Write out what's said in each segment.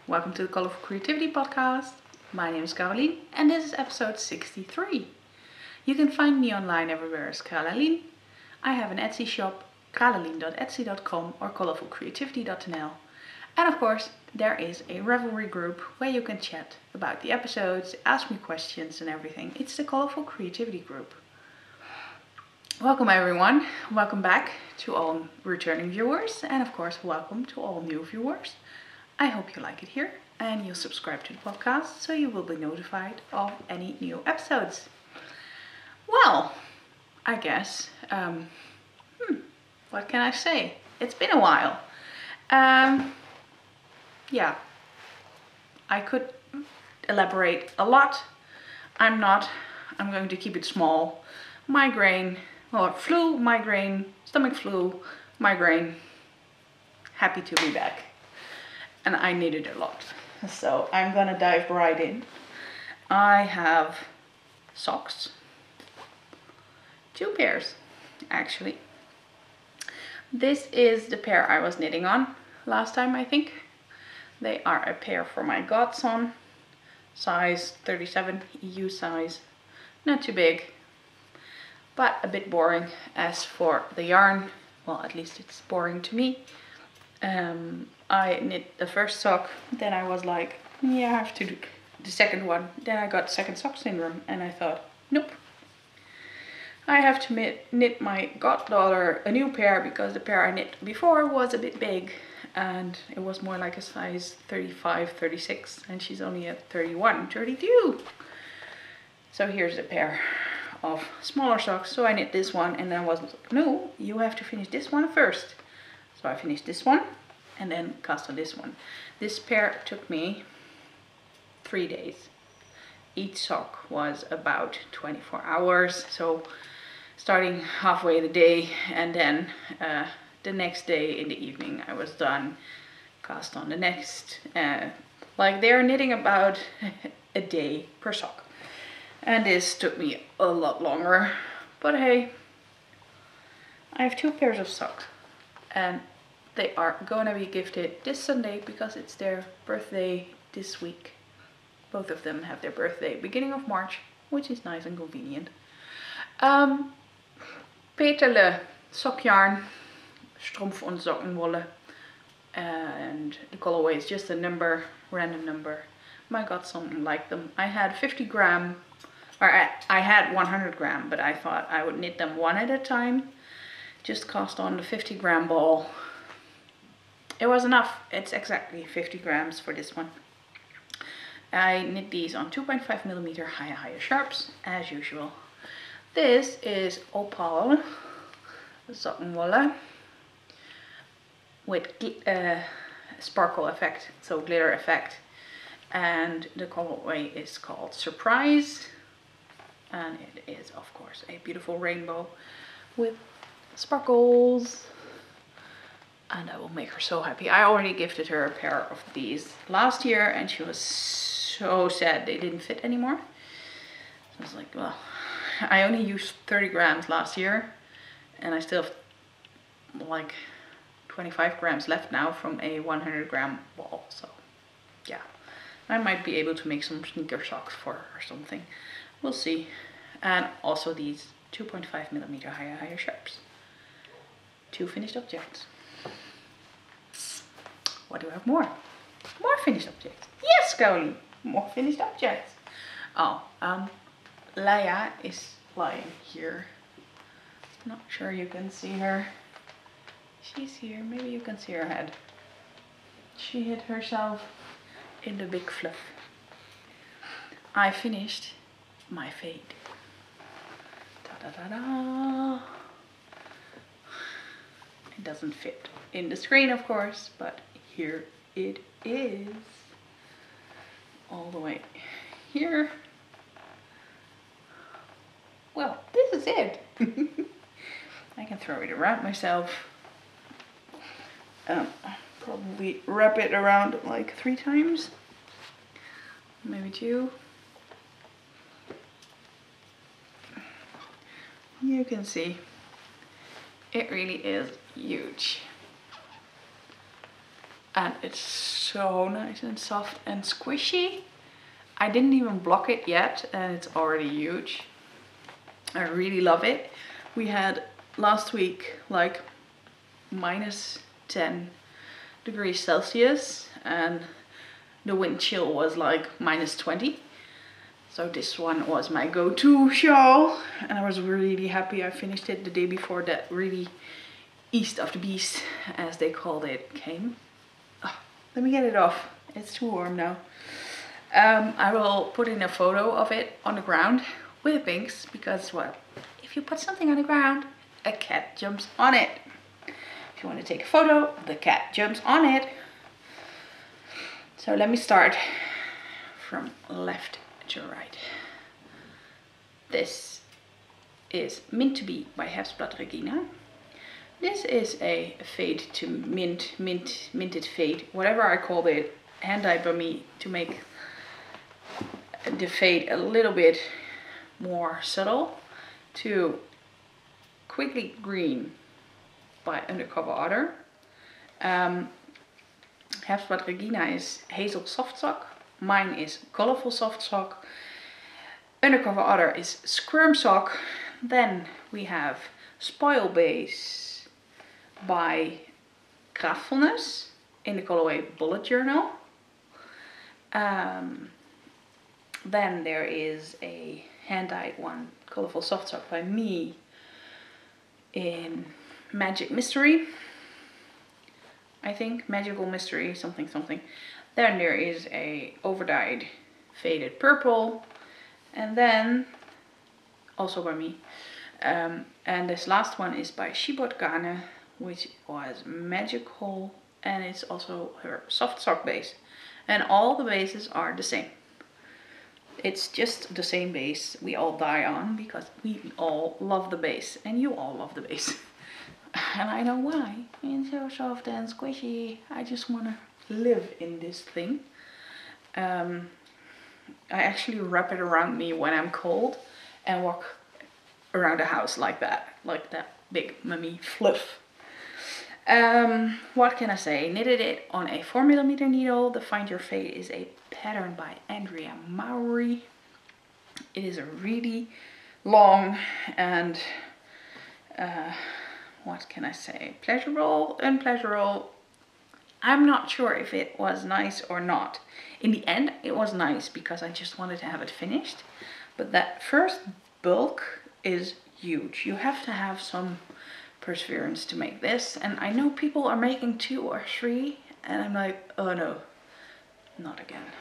welcome to the Colourful Creativity podcast. My name is Carolien and this is episode 63. You can find me online everywhere as Carolien. I have an Etsy shop, Kralalien.etsy.com or colourfulcreativity.nl. And of course, there is a Ravelry group where you can chat about the episodes, ask me questions and everything. It's the Colourful Creativity group. Welcome everyone, welcome back to all returning viewers and of course welcome to all new viewers. I hope you like it here and you'll subscribe to the podcast so you will be notified of any new episodes. Well, I guess, what can I say? It's been a while. Yeah, I could elaborate a lot. I'm going to keep it small. Flu, migraine, stomach flu, migraine. Happy to be back. And I needed a lot. So I'm gonna dive right in. I have socks. 2 pairs, actually. This is the pair I was knitting on last time, I think. They are a pair for my godson. Size 37, EU size. Not too big, but a bit boring. As for the yarn, well, at least it's boring to me. I knit the first sock, then I was like, yeah, I have to do the second one. Then I got second sock syndrome and I thought, nope. I have to knit my goddaughter a new pair because the pair I knit before was a bit big and it was more like a size 35, 36 and she's only at 31, 32. So here's a pair of smaller socks. So I knit this one and then I was like, no, you have to finish this one first. So I finished this one and then cast on this one. This pair took me 3 days. Each sock was about 24 hours. So starting halfway the day and then the next day in the evening I was done. Cast on the next. Like they're knitting about a day per sock. And this took me a lot longer. But hey, I have 2 pairs of socks. And they are gonna be gifted this Sunday because it's their birthday this week. Both of them have their birthday beginning of March, which is nice and convenient. Petele sock yarn, Strumpf und Sockenwolle, and the colorway is just a number, random number. My godson liked them. I had 50 gram, or I had 100 gram, but I thought I would knit them one at a time. Just cast on the 50 gram ball. It was enough. It's exactly 50 grams for this one. I knit these on 2.5 millimeter higher sharps as usual. This is Opal Sockenwolle with sparkle effect, so glitter effect, and the colorway is called Surprise, and it is of course a beautiful rainbow with sparkles. And I will make her so happy. I already gifted her a pair of these last year and she was so sad they didn't fit anymore. So I was like, well, I only used 30 grams last year and I still have like 25 grams left now from a 100 gram ball. So yeah, I might be able to make some sneaker socks for her or something. We'll see. And also these 2.5 millimeter higher sharps. 2 finished objects. What do I have more? More finished objects. Yes, Carolien, more finished objects. Oh, Leia is lying here. Not sure you can see her. She's here. Maybe you can see her head. She hid herself in the big fluff. I finished my fade. Ta-da-da-da. It doesn't fit in the screen, of course, but here it is. All the way here. Well, this is it. I can throw it around myself. Probably wrap it around like 3 times. Maybe 2. You can see it really is huge. and it's so nice and soft and squishy. I didn't even block it yet and it's already huge. I really love it. We had last week like -10 degrees Celsius and the wind chill was like -20. So this one was my go-to shawl and I was really happy I finished it the day before that really East of the Beast, as they called it, came. Oh, let me get it off. It's too warm now. I will put in a photo of it on the ground with wings because, well, if you put something on the ground, a cat jumps on it. If you want to take a photo, the cat jumps on it. So let me start from left to right. This is Mint to Be by Hefsblad Regina. This is a fade to minted fade, whatever I called it, hand dyed by me to make the fade a little bit more subtle, to Quickly Green by Undercover Otter. Hefsblad Regina is Hazel Soft Sock, mine is Colourful Soft Sock, Undercover Otter is Squirm Sock. Then we have Spoil Base by Craftfulness in the colorway Bullet Journal. Then there is a hand-dyed one, Colourful Soft Sock by me in Magic Mystery. I think Magical Mystery something. Then there is a overdyed Faded Purple, and then also by me. And this last one is by Shibot Gane, which was magical, and it's also her soft sock base. And all the bases are the same. It's just the same base we all dye on because we all love the base, and you all love the base. And I know why. It's so soft and squishy. I just want to live in this thing. I actually wrap it around me when I'm cold and walk around the house like that big mummy fluff. What can I say? Knitted it on a 4mm needle. The Find Your Fade is a pattern by Andrea Mowry. It is a really long and what can I say? Pleasurable, unpleasurable. I'm not sure if it was nice or not. In the end, it was nice because I just wanted to have it finished. But that first bulk is huge. You have to have some perseverance to make this, and I know people are making 2 or 3 and I'm like, oh no, not again.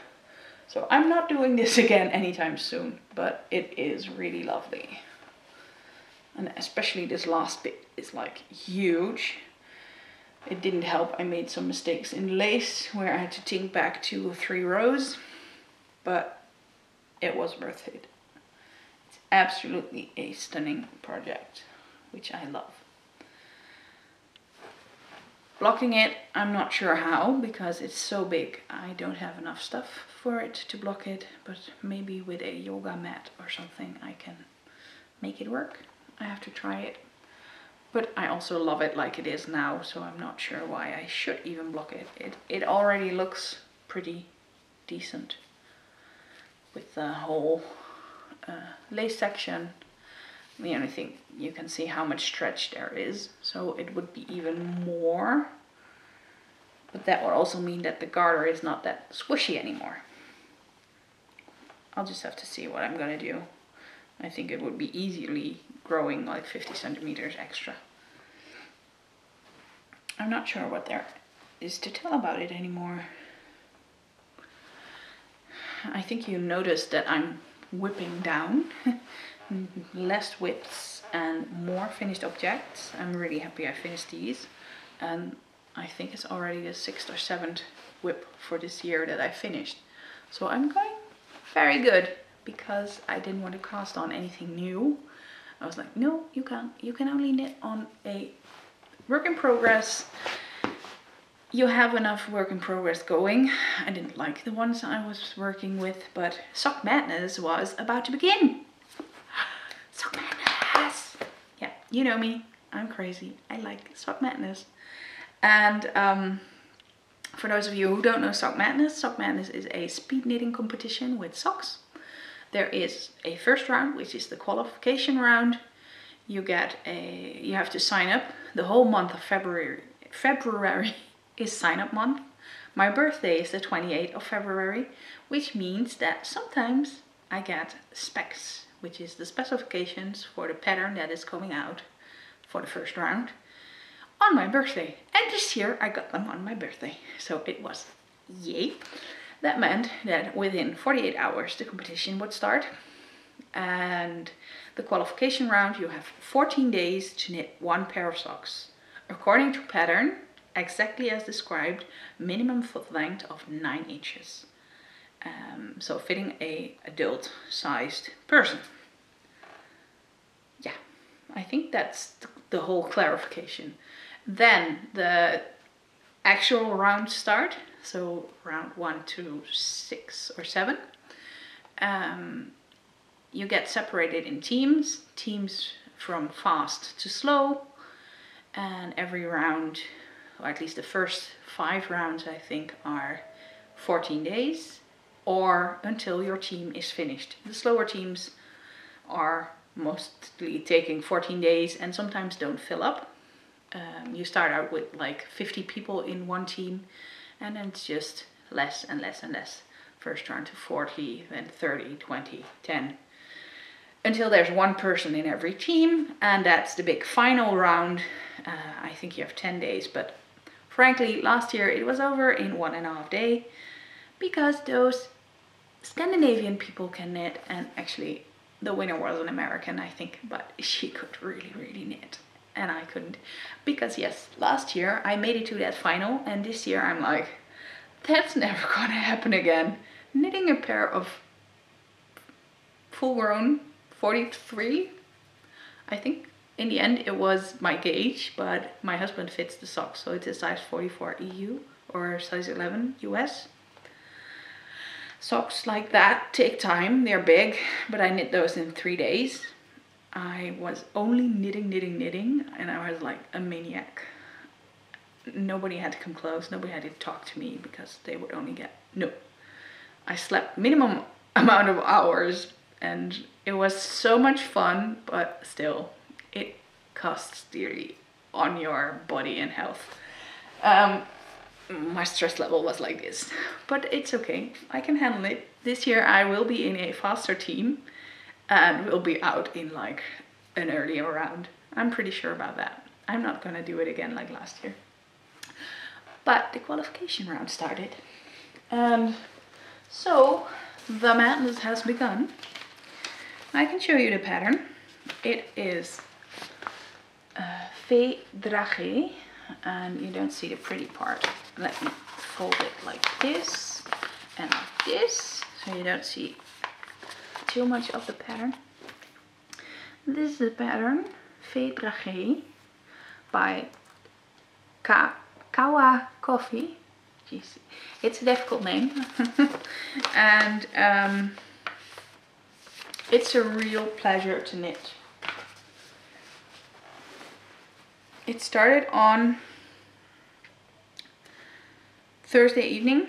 So I'm not doing this again anytime soon, but it is really lovely. And especially this last bit is like huge. It didn't help, I made some mistakes in lace where I had to think back 2 or 3 rows, but it was worth it. It's absolutely a stunning project, which I love. Blocking it, I'm not sure how, because it's so big. I don't have enough stuff for it to block it, but maybe with a yoga mat or something I can make it work. I have to try it. But I also love it like it is now, so I'm not sure why I should even block it. It already looks pretty decent with the whole lace section. The only thing, you can see how much stretch there is, so it would be even more. But that would also mean that the garter is not that squishy anymore. I'll just have to see what I'm gonna do. I think it would be easily growing like 50 centimeters extra. I'm not sure what there is to tell about it anymore. I think you noticed that I'm whipping down. Less whips and more finished objects. I'm really happy I finished these, and I think it's already the 6th or 7th whip for this year that I finished. So I'm going very good because I didn't want to cast on anything new. I was like, no, you can't. You can only knit on a work in progress. You have enough work in progress going. I didn't like the ones I was working with, but Sock Madness was about to begin. Sock Madness! Yeah, you know me. I'm crazy. I like Sock Madness. And For those of you who don't know Sock Madness is a speed knitting competition with socks. There is a first round, which is the qualification round. You have to sign up. The whole month of February is sign up month. My birthday is the 28th of February, which means that sometimes I get specs, which is the specifications for the pattern that is coming out for the first round on my birthday. And this year I got them on my birthday. So it was yay. That meant that within 48 hours the competition would start. And the qualification round, you have 14 days to knit one pair of socks. According to pattern, exactly as described, minimum foot length of 9 inches. So fitting a adult sized person. Yeah, I think that's the whole clarification. Then the actual rounds start. So round 1 to 6 or 7. You get separated in teams from fast to slow. And every round, or at least the first 5 rounds, I think, are 14 days or until your team is finished. The slower teams are mostly taking 14 days and sometimes don't fill up. You start out with like 50 people in one team, and then it's just less and less and less. First round to 40, then 30, 20, 10. Until there's one person in every team, and that's the big final round. I think you have 10 days, but frankly, last year it was over in 1.5 days because those Scandinavian people can knit, and actually the winner was an American, I think, but she could really, really knit. And I couldn't, because yes, last year I made it to that final, and this year I'm like, that's never gonna happen again. Knitting a pair of full-grown 43, I think. In the end it was my gauge, but my husband fits the socks, so it's a size 44 EU or size 11 US. Socks like that take time, they're big, but I knit those in 3 days. I was only knitting, and I was like a maniac. Nobody had to come close, nobody had to talk to me because they would only get, no. I slept minimum amount of hours and it was so much fun, but still, it costs dearly on your body and health. My stress level was like this, but it's okay, I can handle it. This year I will be in a faster team and will be out in like an earlier round. I'm pretty sure about that. I'm not gonna do it again like last year. But the qualification round started. And so the madness has begun. I can show you the pattern. It is Fée Dragée, and you don't see the pretty part. Let me fold it like this and like this, so you don't see too much of the pattern. This is the pattern, Fée Dragée by Kawa Coffee. Jeez, it's a difficult name. And it's a real pleasure to knit. It started on Thursday evening.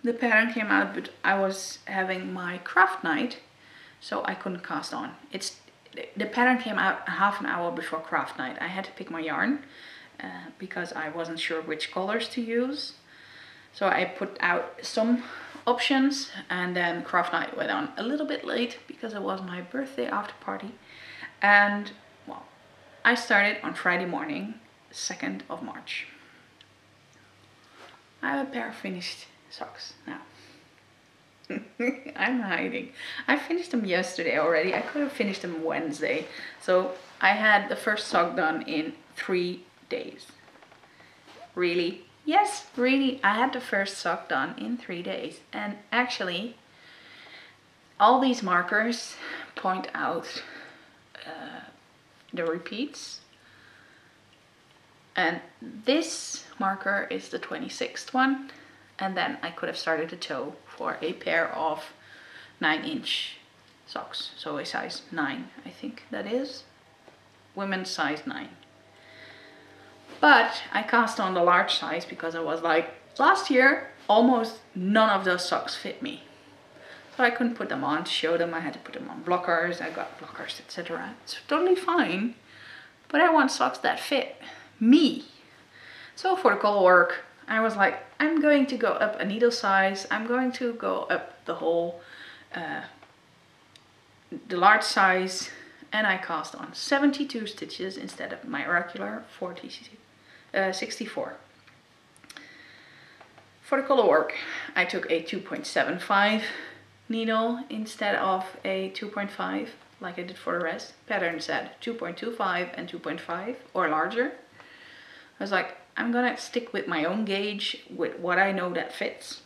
The pattern came out, but I was having my craft night, so I couldn't cast on. The pattern came out half an hour before craft night. I had to pick my yarn because I wasn't sure which colors to use. So I put out some options, and then craft night went on a little bit late because it was my birthday after party. And well, I started on Friday morning, 2nd of March. I have a pair of finished socks now. I'm hiding. I finished them yesterday already. I could have finished them Wednesday. So I had the first sock done in 3 days. Really? Yes, really. I had the first sock done in 3 days. And actually, all these markers point out the repeats. And this marker is the 26th one. And then I could have started the toe for a pair of 9-inch socks. So a size 9, I think that is. Women's size 9. But I cast on the large size because I was like, Last year, almost none of those socks fit me. So I couldn't put them on to show them. I had to put them on blockers. I got blockers, etc. It's totally fine. But I want socks that fit me. So for the color work, I was like, I'm going to go up a needle size. I'm going to go up the whole, the large size. And I cast on 72 stitches instead of my regular 64. For the color work, I took a 2.75 needle instead of a 2.5 like I did for the rest. Pattern said 2.25 and 2.5 or larger. I was like, I'm gonna stick with my own gauge with what I know that fits.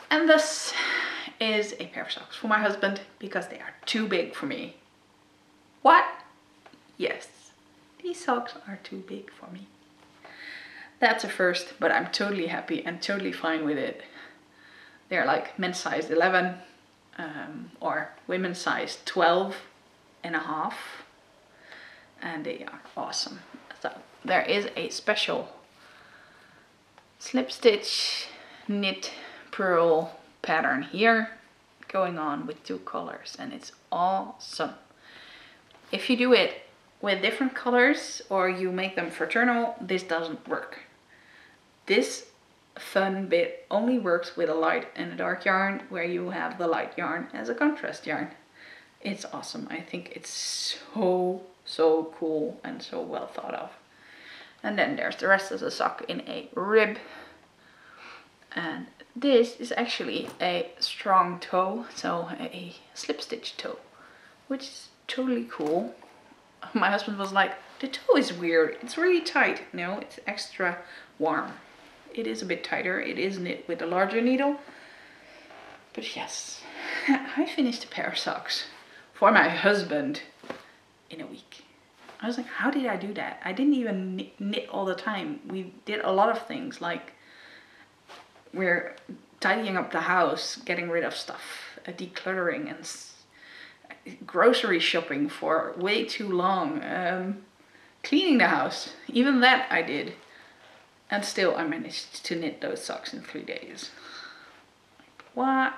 And this is a pair of socks for my husband because they are too big for me. What? Yes, these socks are too big for me. That's a first, but I'm totally happy and totally fine with it. They're like men's size 11 or women's size 12.5, and they are awesome. So there is a special slip stitch knit purl pattern here going on with 2 colors, and it's awesome. If you do it with different colors or you make them fraternal, this doesn't work. This fun bit only works with a light and a dark yarn, where you have the light yarn as a contrast yarn. It's awesome. I think it's so cool and so well thought of. And then there's the rest of the sock in a rib. And this is actually a strong toe, so a slip stitch toe, which is totally cool. My husband was like, the toe is weird, it's really tight. No, it's extra warm. It is a bit tighter, it is knit with a larger needle. But yes, I finished a pair of socks for my husband in a week. I was like, how did I do that? I didn't even knit all the time. We did a lot of things, like we're tidying up the house, getting rid of stuff, decluttering, and grocery shopping for way too long, cleaning the house, even that I did, and still I managed to knit those socks in 3 days. What?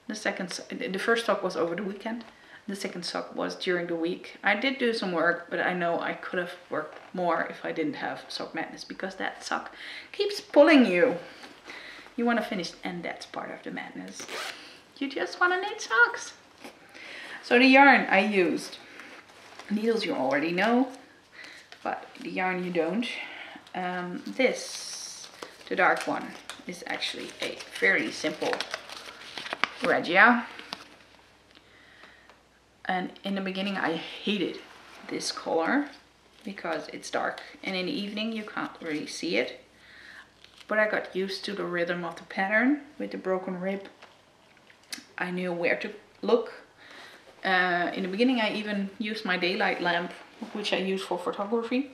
The first sock was over the weekend. The second sock was during the week. I did do some work, but I know I could have worked more if I didn't have Sock Madness, because that sock keeps pulling you. You want to finish, and that's part of the madness. You just want to knit socks. So the yarn I used, needles you already know, but the yarn you don't. The dark one, is actually a fairly simple Regia. And in the beginning I hated this color because it's dark, and in the evening you can't really see it. But I got used to the rhythm of the pattern with the broken rib. I knew where to look. In the beginning I even used my daylight lamp, which I use for photography.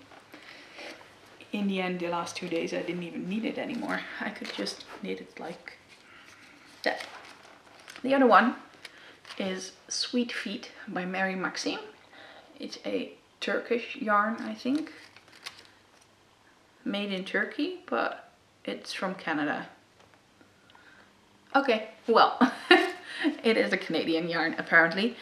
In the end, the last 2 days I didn't even need it anymore. I could just knit it like that. The other one is Sweet Feet by Mary Maxime. It's a Turkish yarn, I think. Made in Turkey, but it's from Canada. Okay, well, it is a Canadian yarn apparently.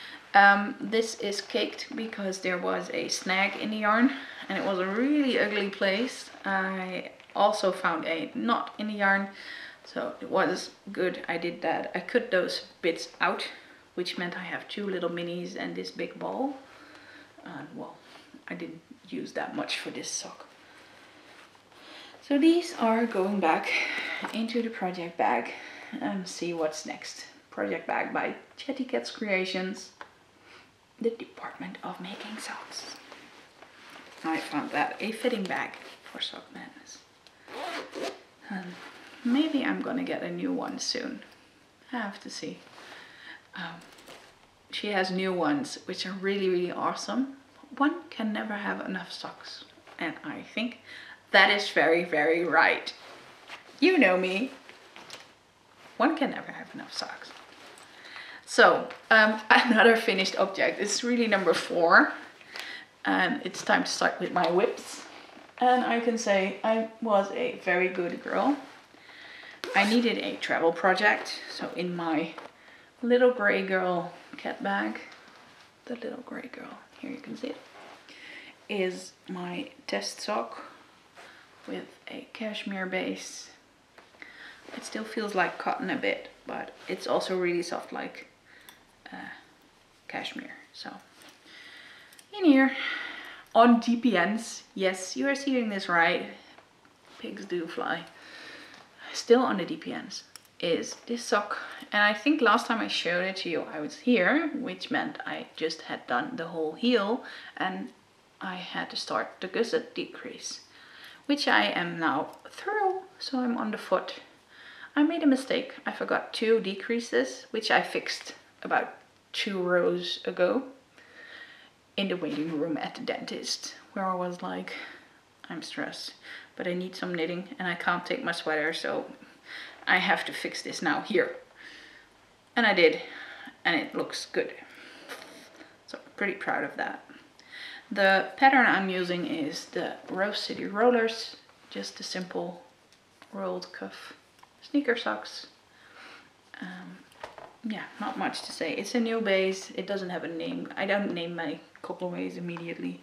This is caked because there was a snag in the yarn and it was a really ugly place. I also found a knot in the yarn, so it was good I did that. I cut those bits out, which meant I have 2 little minis and this big ball. Well, I didn't use that much for this sock. So these are going back into the project bag and see what's next. Project bag by Chatty Cats Creations, the department of making socks. I found that a fitting bag for Sock Madness. Maybe I'm gonna get a new one soon. I have to see. She has new ones which are really awesome. One can never have enough socks, and I think that is very right. You know me. One can never have enough socks. So another finished object. It's really number 4, and it's time to start with my whips. And I can say I was a very good girl. I needed a travel project, so in my little grey girl cat bag, the little grey girl, here you can see it, is my test sock with a cashmere base. It still feels like cotton a bit, but it's also really soft like cashmere. So in here, on DPNs, yes, you are seeing this right, pigs do fly, still on the DPNs, is this sock. And I think last time I showed it to you I was here, which meant I just had done the whole heel and I had to start the gusset decrease, which I am now through, so I'm on the foot. I made a mistake. I forgot 2 decreases, which I fixed about 2 rows ago in the waiting room at the dentist, where I was like, I'm stressed, but I need some knitting and I can't take my sweater, so I have to fix this now here. And I did, and it looks good. So I'm pretty proud of that. The pattern I'm using is the Rose City Rollers, just the simple rolled cuff sneaker socks. Yeah, not much to say. It's a new base. It doesn't have a name. I don't name my colorways immediately.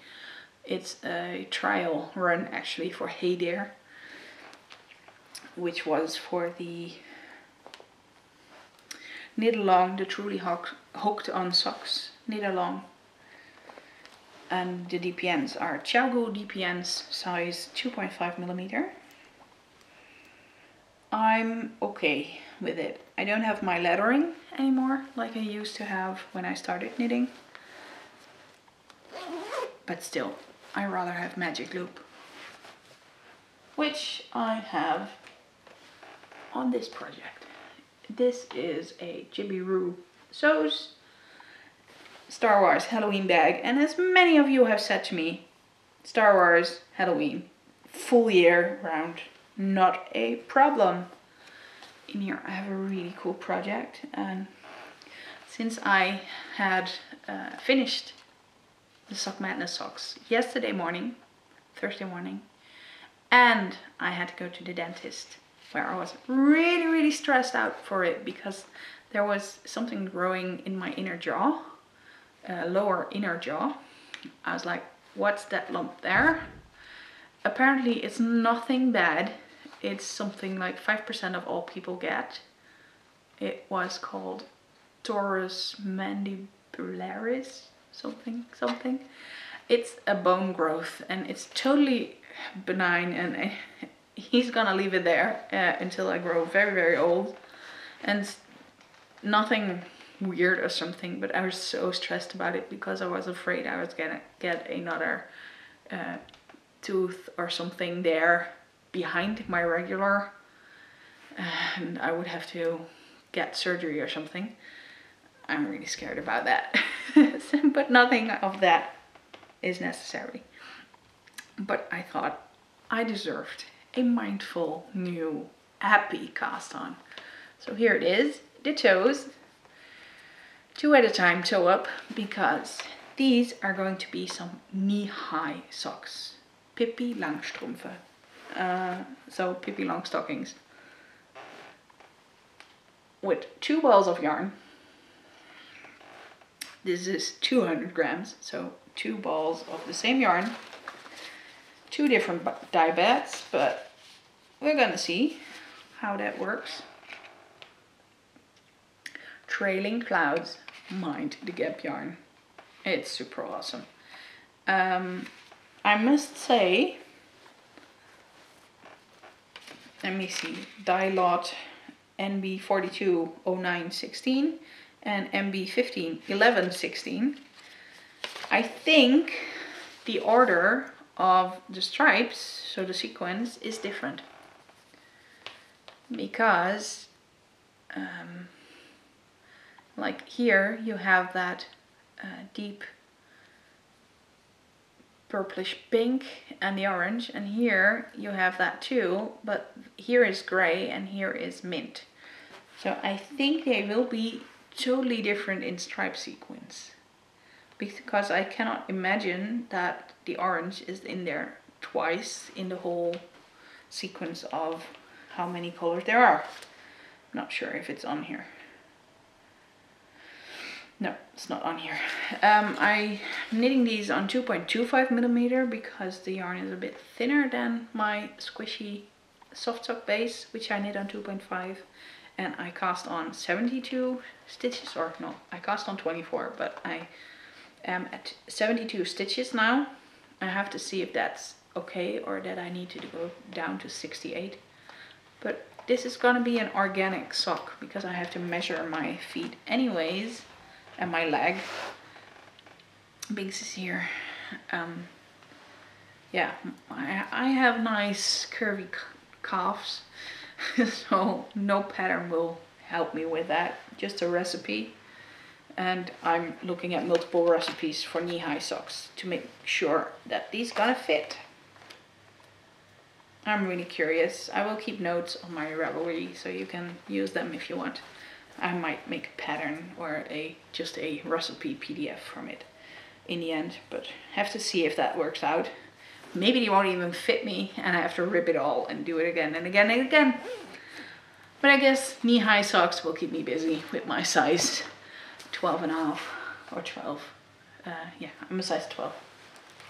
It's a trial run actually for Hey There, which was for the knit along, the truly hooked on socks knit along. And the DPNs are Xiaogu DPNs, size 2.5 millimeter. I'm okay with it. I don't have my lettering anymore like I used to have when I started knitting. But still, I rather have magic loop, which I have on this project. This is a Jibby Sews Star Wars Halloween bag, and as many of you have said to me, Star Wars Halloween full year round, not a problem. In here I have a really cool project, and since I had finished the Sock Madness socks yesterday morning, Thursday morning, and I had to go to the dentist, where I was really stressed out for it because there was something growing in my inner jaw, lower inner jaw. I was like, what's that lump there? Apparently it's nothing bad. It's something like 5% of all people get. It was called Torus mandibularis, something. It's a bone growth and it's totally benign, and he's gonna leave it there until I grow very old. And nothing weird or something, but I was so stressed about it because I was afraid I was gonna get another tooth or something there behind my regular, and I would have to get surgery or something. I'm really scared about that. But nothing of that is necessary. But I thought I deserved a mindful, new, happy cast on. So here it is, the toes. 2 at a time, toe up, because these are going to be some knee-high socks. Pippi Langstrumpfe. So Pippi Longstockings. With 2 balls of yarn. This is 200 grams, so 2 balls of the same yarn. 2 different dye beds, but we're gonna see how that works. Trailing Clouds, mind the gap yarn. It's super awesome. I must say, let me see, dye lot NB420916 and MB151116. I think the order of the stripes, so the sequence, is different, because like here you have that deep purplish pink and the orange, and here you have that too, but here is gray and here is mint. So I think they will be totally different in stripe sequence, because I cannot imagine that the orange is in there twice in the whole sequence of how many colors there are. Not sure if it's on here. No, it's not on here. I'm knitting these on 2.25 millimeter because the yarn is a bit thinner than my squishy soft sock base, which I knit on 2.5, and I cast on 72 stitches, or no, I cast on 24, but I am at 72 stitches now. I have to see if that's okay or that I need to go down to 68. But this is gonna be an organic sock because I have to measure my feet anyways, and my leg. Biggs is here. Yeah, I have nice curvy calves, so no pattern will help me with that, just a recipe. And I'm looking at multiple recipes for knee-high socks to make sure that these gonna fit. I'm really curious. I will keep notes on my Ravelry so you can use them if you want. I might make a pattern or just a recipe PDF from it in the end, but have to see if that works out. Maybe they won't even fit me and I have to rip it all and do it again and again and again. But I guess knee-high socks will keep me busy with my size 12.5 or 12. Yeah, I'm a size 12,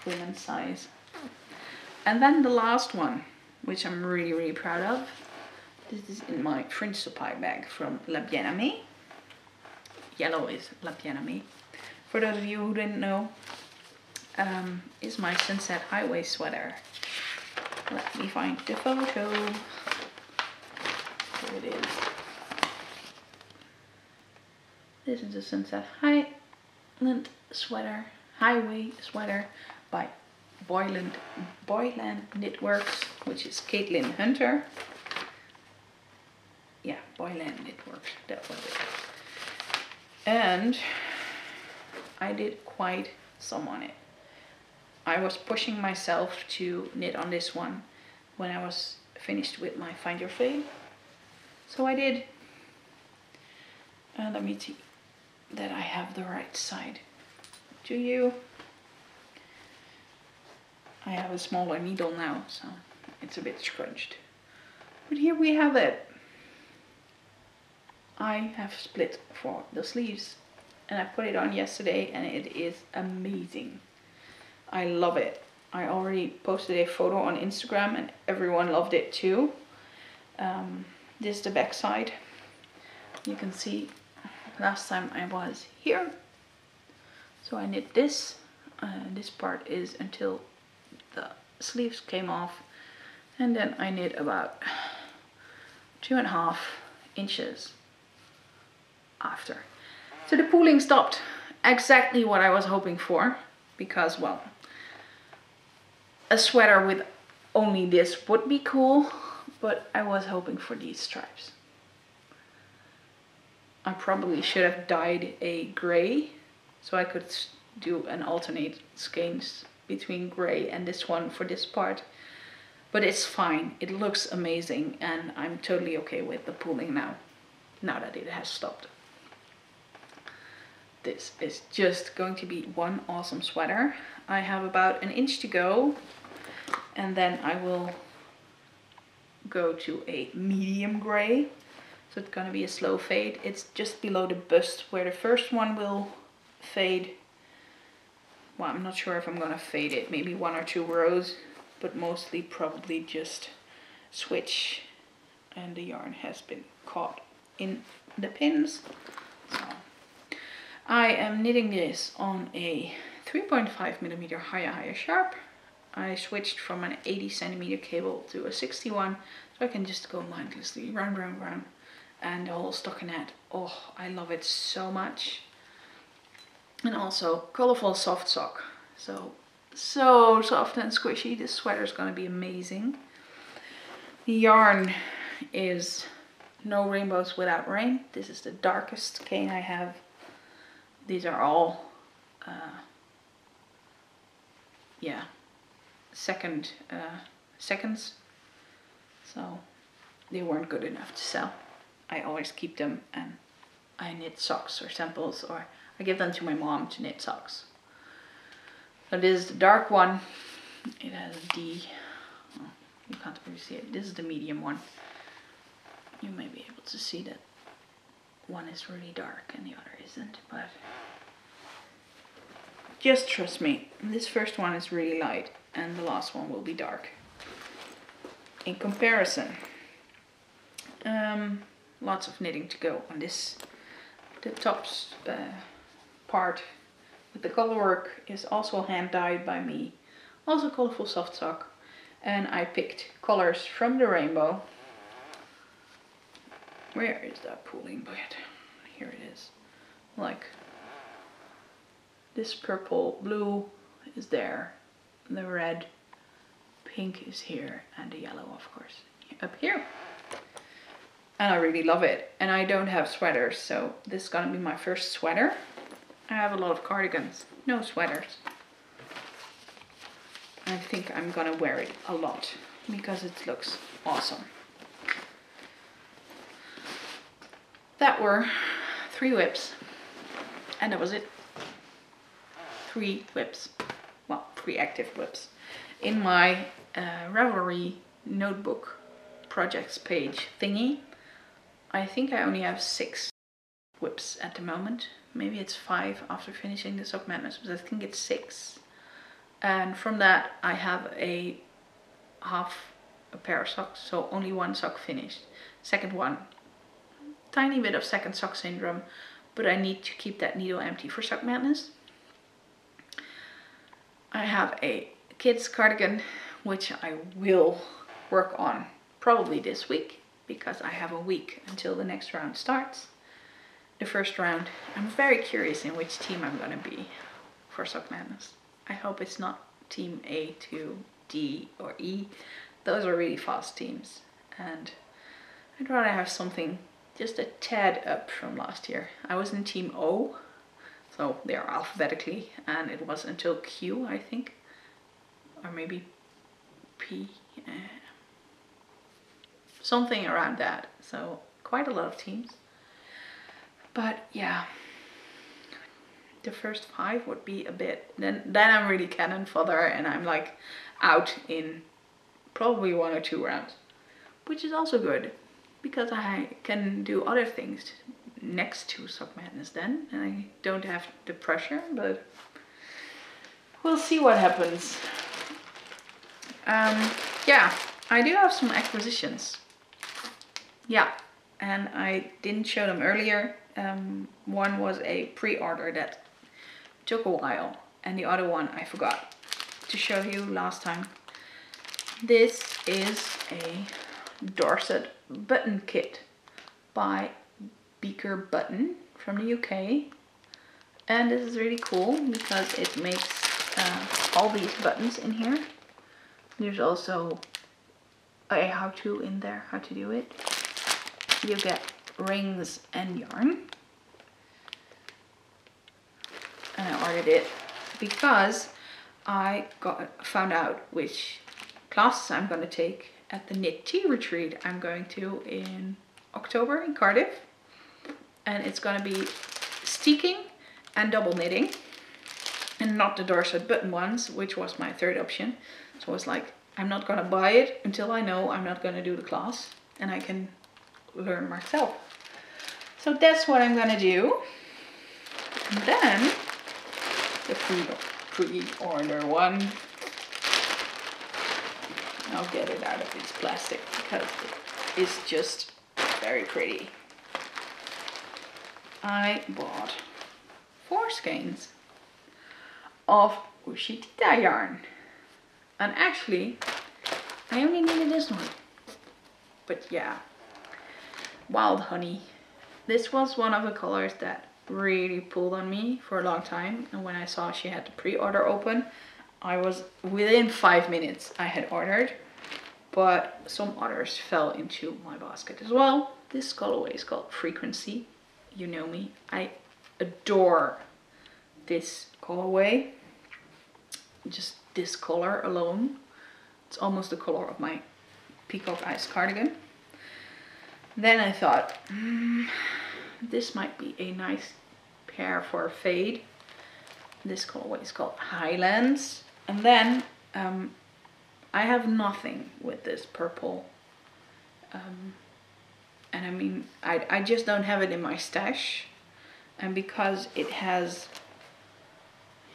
women's size. And then the last one, which I'm really, really proud of. This is in my French supply bag from La Bien-Aimée. Yellow is La Bien-Aimée. For those of you who didn't know, is my Sunset Highway sweater. Let me find the photo. Here it is. This is the Sunset Highland sweater, Highway sweater by Boyland Knitworks, which is Caitlin Hunter. Yeah, Boyland Knitworks, that was it. And I did quite some on it. I was pushing myself to knit on this one when I was finished with my Find Your Fade. So I did. Let me see that I have the right side to you. I have a smaller needle now, so it's a bit scrunched. But here we have it. I have split for the sleeves and I put it on yesterday and it is amazing. I love it. I already posted a photo on Instagram and everyone loved it too. This is the back side. You can see last time I was here. So I knit this. This part is until the sleeves came off. And then I knit about 2.5 inches after. So the pooling stopped. Exactly what I was hoping for. Because, well, a sweater with only this would be cool. But I was hoping for these stripes. I probably should have dyed a gray so I could do an alternate skeins between gray and this one for this part. But it's fine. It looks amazing and I'm totally okay with the pooling now that it has stopped. This is just going to be one awesome sweater. I have about 1 inch to go and then I will go to a medium gray. So it's gonna be a slow fade. It's just below the bust where the first one will fade. Well, I'm not sure if I'm gonna fade it, maybe 1 or 2 rows, but mostly probably just switch. And the yarn has been caught in the pins. So I am knitting this on a 3.5 millimeter higher sharp. I switched from an 80 centimeter cable to a 61, so I can just go mindlessly round. And the whole stockinette, oh, I love it so much. And also colorful soft sock, so soft and squishy. This sweater is going to be amazing. The yarn is No Rainbows Without Rain. This is the darkest cane I have. These are all yeah, seconds, so they weren't good enough to sell. I always keep them and I knit socks or samples, or I give them to my mom to knit socks. So this is the dark one. It has a D. Oh, you can't really see it. This is the medium one. You may be able to see that one is really dark and the other isn't, but just trust me, this first one is really light and the last one will be dark. In comparison, lots of knitting to go on this. The top part with the color work is also hand dyed by me, also colorful soft sock, and I picked colors from the rainbow. Where is that pooling bit? Here it is. Like this purple, blue is there, the red, pink is here, and the yellow, of course, up here. And I really love it. And I don't have sweaters, so this is gonna be my first sweater. I have a lot of cardigans, no sweaters. I think I'm gonna wear it a lot because it looks awesome. That were 3 whips, and that was it. 3 whips, well, 3 active whips. In my Ravelry notebook projects page thingy, I think I only have 6 whips at the moment. Maybe it's 5 after finishing the Sock Madness, but I think it's 6. And from that I have a pair of socks, so only 1 sock finished. Second one, tiny bit of second sock syndrome, but I need to keep that needle empty for Sock Madness. I have a kids cardigan, which I will work on probably this week, because I have a week until the next round starts. The first round, I'm very curious in which team I'm gonna be for Sock Madness. I hope it's not team A to D or E. Those are really fast teams, and I'd rather have something just a tad up from last year. I was in team O, so they are alphabetically, and it was until Q, I think, or maybe P, something around that. So quite a lot of teams. But yeah, the first 5 would be a bit, then I'm really cannon fodder, and I'm like out in probably 1 or 2 rounds, which is also good because I can do other things next to Sock Madness then, and I don't have the pressure, but we'll see what happens. Yeah, I do have some acquisitions. Yeah, and I didn't show them earlier. One was a pre-order that took a while, and the other one I forgot to show you last time. This is a Dorset button kit by Beaker Button from the UK, and this is really cool because it makes all these buttons in here. There's also a how-to in there, how to do it. You get rings and yarn, and I ordered it because I found out which classes I'm going to take at the Knit Tea retreat I'm going to in October in Cardiff, and it's going to be steeking and double knitting, and not the Dorset button ones, which was my third option. So I was like, I'm not going to buy it until I know I'm not going to do the class and I can learn myself. So that's what I'm going to do. And then the pre-order one, I'll get it out of its plastic because it is just very pretty. I bought 4 skeins of Ushitita yarn, and actually I only needed this one, but yeah, Wild Honey. This was one of the colors that really pulled on me for a long time, and when I saw she had the pre-order open, I was within 5 minutes I had ordered, but some others fell into my basket as well. This colorway is called Frequency. You know me, I adore this colorway. Just this color alone, it's almost the color of my Peacock Ice cardigan. Then I thought, this might be a nice pair for a fade. This colorway is called Highlands. And then I have nothing with this purple. And I mean, I just don't have it in my stash. And because it has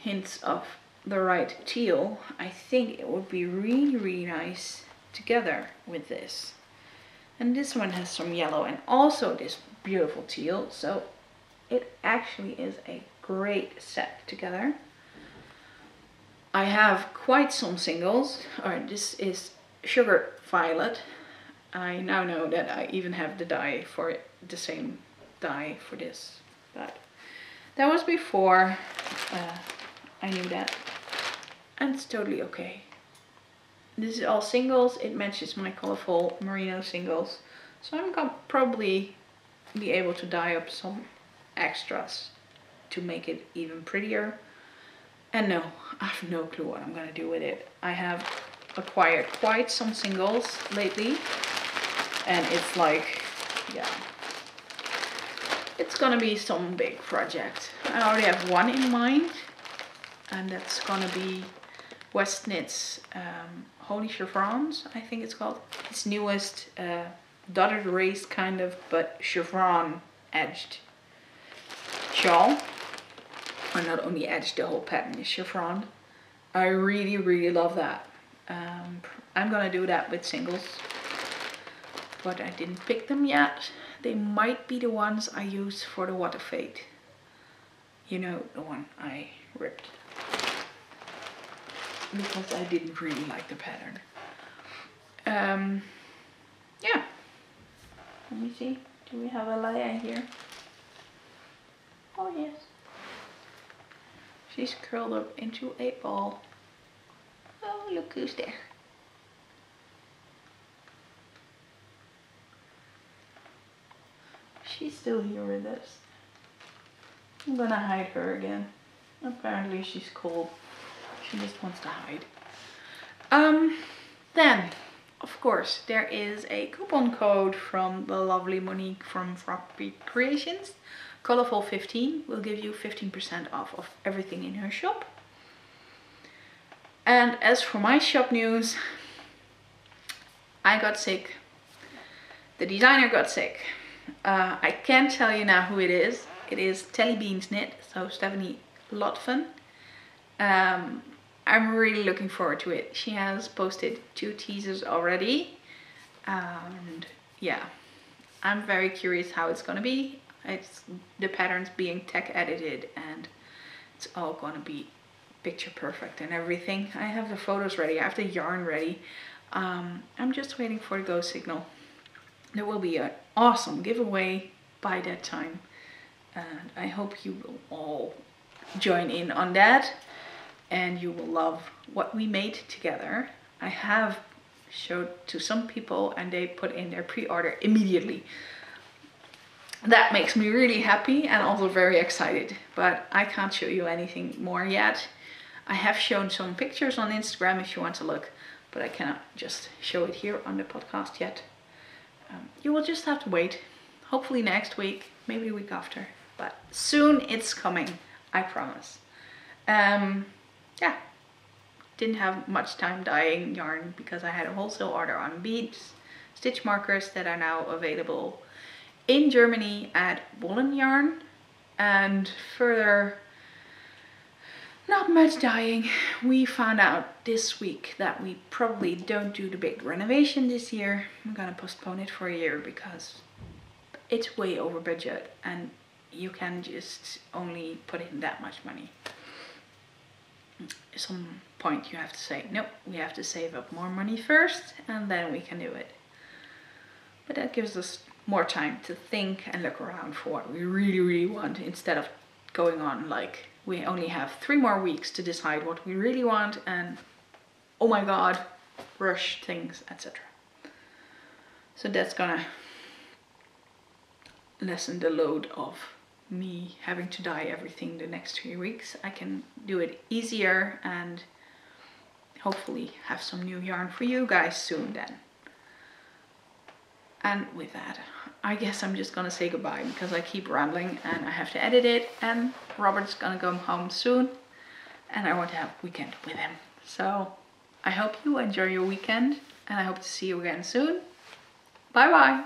hints of the right teal, I think it would be really, really nice together with this. And this one has some yellow and also this beautiful teal. So it actually is a great set together. I have quite some singles. Alright, this is Sugar Violet. I now know that I even have the dye for it, the same dye for this. But that was before I knew that. And it's totally okay. This is all singles. It matches my colorful merino singles. So I'm gonna probably be able to dye up some extras to make it even prettier. And no, I have no clue what I'm gonna do with it. I have acquired quite some singles lately. And it's like, yeah, it's gonna be some big project. I already have one in mind. And that's gonna be West Knit's Holy Chevrons, I think it's called. Its newest dotted race kind of, but chevron edged shawl. Or not only edged, the whole pattern is chevron. I really, really love that. I'm gonna do that with singles, but I didn't pick them yet. They might be the ones I use for the Water Fade. You know, the one I ripped. Because I didn't really like the pattern. Yeah. Let me see. Do we have a Leia here? Oh yes. She's curled up into a ball. Oh, look who's there. She's still here with us. I'm gonna hide her again. Apparently she's cold. She just wants to hide. Then, of course, there is a coupon code from the lovely Monique from Colourful Creations. Colourful 15 will give you 15% off of everything in her shop. And as for my shop news, I got sick. The designer got sick. I can't tell you now who it is. It is Telly Beans Knit, so Stephanie Lotfen. I'm really looking forward to it. She has posted 2 teasers already. And yeah, I'm very curious how it's gonna be. It's the patterns being tech edited and it's all gonna be picture perfect and everything. I have the photos ready, I have the yarn ready. I'm just waiting for the go signal. There will be an awesome giveaway by that time. And I hope you will all join in on that. And you will love what we made together. I have showed to some people and they put in their pre-order immediately. That makes me really happy and also very excited, but I can't show you anything more yet. I have shown some pictures on Instagram if you want to look, but I cannot just show it here on the podcast yet. You will just have to wait. Hopefully next week, maybe the week after, but soon it's coming, I promise. Yeah, didn't have much time dyeing yarn because I had a wholesale order on beads, stitch markers that are now available in Germany at Woolen Yarn. And further, not much dyeing. We found out this week that we probably don't do the big renovation this year. I'm gonna postpone it for a year because it's way over budget and you can just only put in that much money. At some point you have to say, nope, we have to save up more money first and then we can do it. But that gives us more time to think and look around for what we really, really want instead of going on like we only have 3 more weeks to decide what we really want and oh my god, rush things, etc. So that's gonna lessen the load of me having to dye everything the next 3 weeks. I can do it easier and hopefully have some new yarn for you guys soon then. And with that, I guess I'm just gonna say goodbye because I keep rambling and I have to edit it and Robert's gonna come home soon and I want to have a weekend with him. So I hope you enjoy your weekend and I hope to see you again soon. Bye bye.